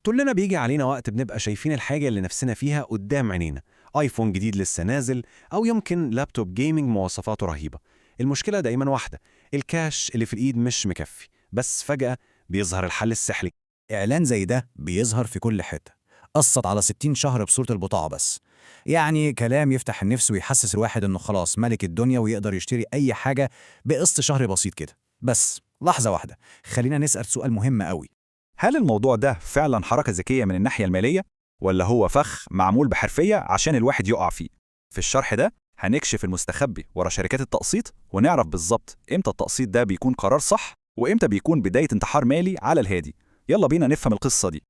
كلنا بيجي علينا وقت بنبقى شايفين الحاجة اللي نفسنا فيها قدام عينينا، ايفون جديد لسه نازل أو يمكن لابتوب جيمنج مواصفاته رهيبة. المشكلة دايما واحدة، الكاش اللي في الإيد مش مكفي، بس فجأة بيظهر الحل السحري. إعلان زي ده بيظهر في كل حتة. قسط على 60 شهر بصورة البطاقة بس. يعني كلام يفتح النفس ويحسس الواحد إنه خلاص ملك الدنيا ويقدر يشتري أي حاجة بقسط شهر بسيط كده. بس لحظة واحدة، خلينا نسأل سؤال مهم قوي. هل الموضوع ده فعلا حركة ذكية من الناحية المالية؟ ولا هو فخ معمول بحرفية عشان الواحد يقع فيه؟ في الشرح ده هنكشف المستخبي ورا شركات التقسيط، ونعرف بالظبط امتى التقسيط ده بيكون قرار صح وامتى بيكون بداية انتحار مالي على الهادي. يلا بينا نفهم القصة دي.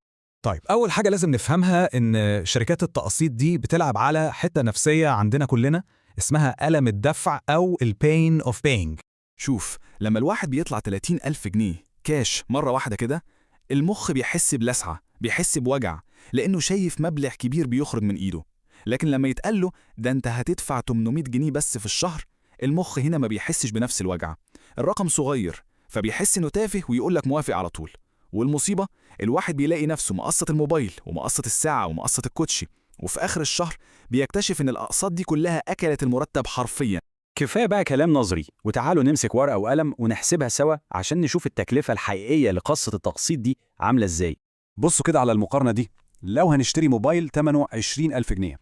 طيب، أول حاجة لازم نفهمها إن شركات التقسيط دي بتلعب على حتة نفسية عندنا كلنا، اسمها ألم الدفع أو ال pain of paying. شوف، لما الواحد بيطلع 30,000 جنيه كاش مرة واحدة كده، المخ بيحس بلسعة، بيحس بوجع، لأنه شايف مبلغ كبير بيخرج من إيده. لكن لما يتقال له ده أنت هتدفع 800 جنيه بس في الشهر، المخ هنا ما بيحسش بنفس الوجع. الرقم صغير فبيحس إنه تافه ويقولك موافق على طول. والمصيبة، الواحد بيلاقي نفسه مقسط الموبايل ومقسط الساعة ومقسط الكوتشي، وفي آخر الشهر بيكتشف إن الأقساط دي كلها أكلت المرتب حرفياً. كفاية بقى كلام نظري، وتعالوا نمسك ورقة وقلم ونحسبها سوا عشان نشوف التكلفة الحقيقية لقصة التقسيط دي عاملة ازاي. بصوا كده على المقارنة دي. لو هنشتري موبايل تمنه 20,000 جنيه،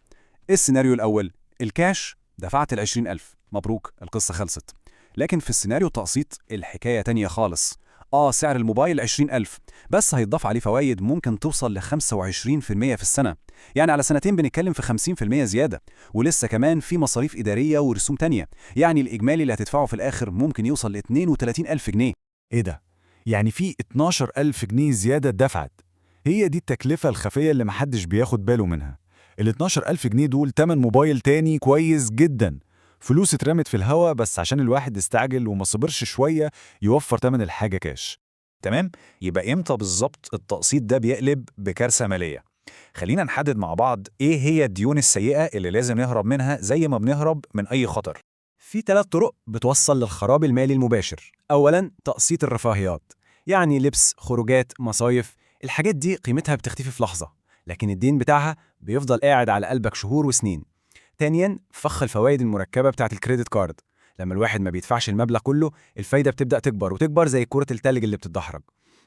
السيناريو الأول الكاش دفعت 20,000، مبروك القصة خلصت. لكن في السيناريو التقسيط الحكاية تانية خالص. سعر الموبايل 20,000، بس هيتضاف عليه فوايد ممكن توصل ل 25% في السنة. يعني على سنتين بنتكلم في 50% زيادة، ولسه كمان في مصاريف إدارية ورسوم تانية. يعني الإجمالي اللي هتدفعه في الآخر ممكن يوصل ل 32,000 جنيه. إيه ده؟ يعني في 12,000 جنيه زيادة اتدفعت. هي دي التكلفة الخفية اللي محدش بياخد باله منها. ال 12,000 جنيه دول تمن موبايل تاني كويس جدا. فلوس اترمت في الهوا بس عشان الواحد استعجل وما صبرش شوية يوفر تمن الحاجة كاش. تمام؟ يبقى إمتى بالظبط التقسيط ده بيقلب بكارثة مالية؟ خلينا نحدد مع بعض إيه هي الديون السيئة اللي لازم نهرب منها زي ما بنهرب من أي خطر. في 3 طرق بتوصل للخراب المالي المباشر. أولاً تقسيط الرفاهيات، يعني لبس، خروجات، مصايف. الحاجات دي قيمتها بتختفي في لحظة، لكن الدين بتاعها بيفضل قاعد على قلبك شهور وسنين. تانياً فخ الفوائد المركبة بتاعت الكريدت كارد. لما الواحد ما بيدفعش المبلغ كله، الفايدة بتبدأ تكبر وتكبر زي كرة التلج اللي بتتدحرج.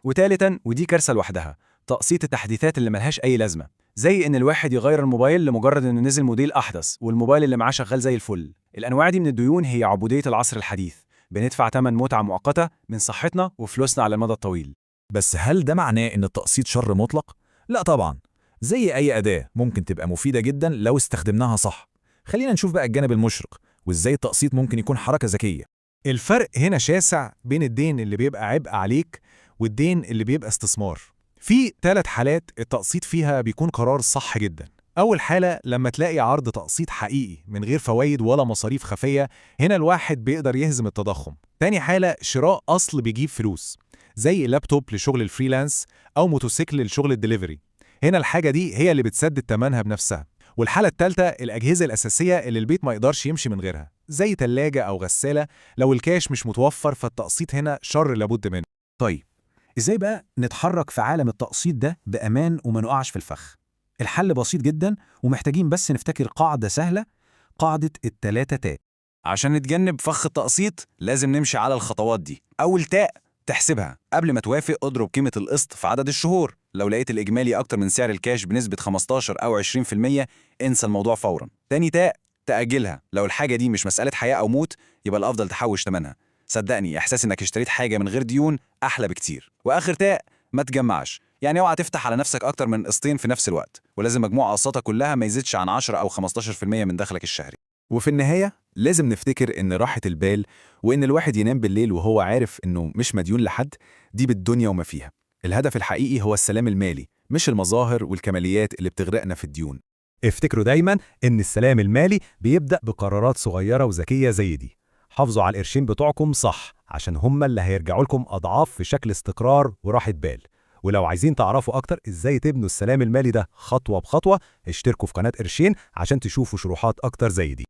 وتالتاً، ودي كارثة لوحدها، تقسيط التحديثات اللي ملهاش أي لازمة، زي إن الواحد يغير الموبايل لمجرد إنه نزل موديل أحدث والموبايل اللي معاه شغال زي الفل. الأنواع دي من الديون هي عبودية العصر الحديث، بندفع تمن متعة مؤقتة من صحتنا وفلوسنا على المدى الطويل. بس هل ده معناه إن التقسيط شر مطلق؟ لا طبعاً. زي أي أداة ممكن تبقى مفيدة جداً لو استخدمناها صح. خلينا نشوف بقى الجانب المشرق، وإزاي التقسيط ممكن يكون حركة ذكية. الفرق هنا شاسع بين الدين اللي بيبقى عبء عليك والدين اللي بيبقى استثمار. في 3 حالات التقسيط فيها بيكون قرار صح جدا. أول حالة لما تلاقي عرض تقسيط حقيقي من غير فوايد ولا مصاريف خفية، هنا الواحد بيقدر يهزم التضخم. تاني حالة شراء أصل بيجيب فلوس، زي لابتوب لشغل الفريلانس أو موتوسيكل لشغل الدليفري. هنا الحاجة دي هي اللي بتسدد تمنها بنفسها. والحالة التالتة الأجهزة الأساسية اللي البيت ما يقدرش يمشي من غيرها، زي تلاجة أو غسالة. لو الكاش مش متوفر فالتقسيط هنا شر لابد منه. طيب، إزاي بقى نتحرك في عالم التقسيط ده بأمان وما نقعش في الفخ؟ الحل بسيط جدا، ومحتاجين بس نفتكر قاعدة سهلة، قاعدة التلاتة تاء. عشان نتجنب فخ التقسيط لازم نمشي على الخطوات دي. أول تاء، تحسبها قبل ما توافق اضرب قيمة القسط في عدد الشهور. لو لقيت الإجمالي أكتر من سعر الكاش بنسبة 15 أو 20%، انسى الموضوع فوراً. تاني تاء، تأجلها. لو الحاجة دي مش مسألة حياة أو موت، يبقى الأفضل تحوش تمنها. صدقني، إحساس إنك اشتريت حاجة من غير ديون أحلى بكتير. وآخر تاء، ما تجمعش. يعني اوعى تفتح على نفسك أكتر من قسطين في نفس الوقت، ولازم مجموع قسطك كلها ما يزيدش عن 10 أو 15% من دخلك الشهري. وفي النهاية لازم نفتكر إن راحة البال وإن الواحد ينام بالليل وهو عارف إنه مش مديون لحد دي بالدنيا وما فيها. الهدف الحقيقي هو السلام المالي، مش المظاهر والكماليات اللي بتغرقنا في الديون. افتكروا دايما إن السلام المالي بيبدأ بقرارات صغيرة وذكية زي دي. حافظوا على القرشين بتوعكم صح، عشان هم اللي هيرجعوا لكم أضعاف في شكل استقرار وراحة بال. ولو عايزين تعرفوا أكتر إزاي تبنوا السلام المالي ده خطوة بخطوة، اشتركوا في قناة قرشين عشان تشوفوا شروحات أكتر زي دي.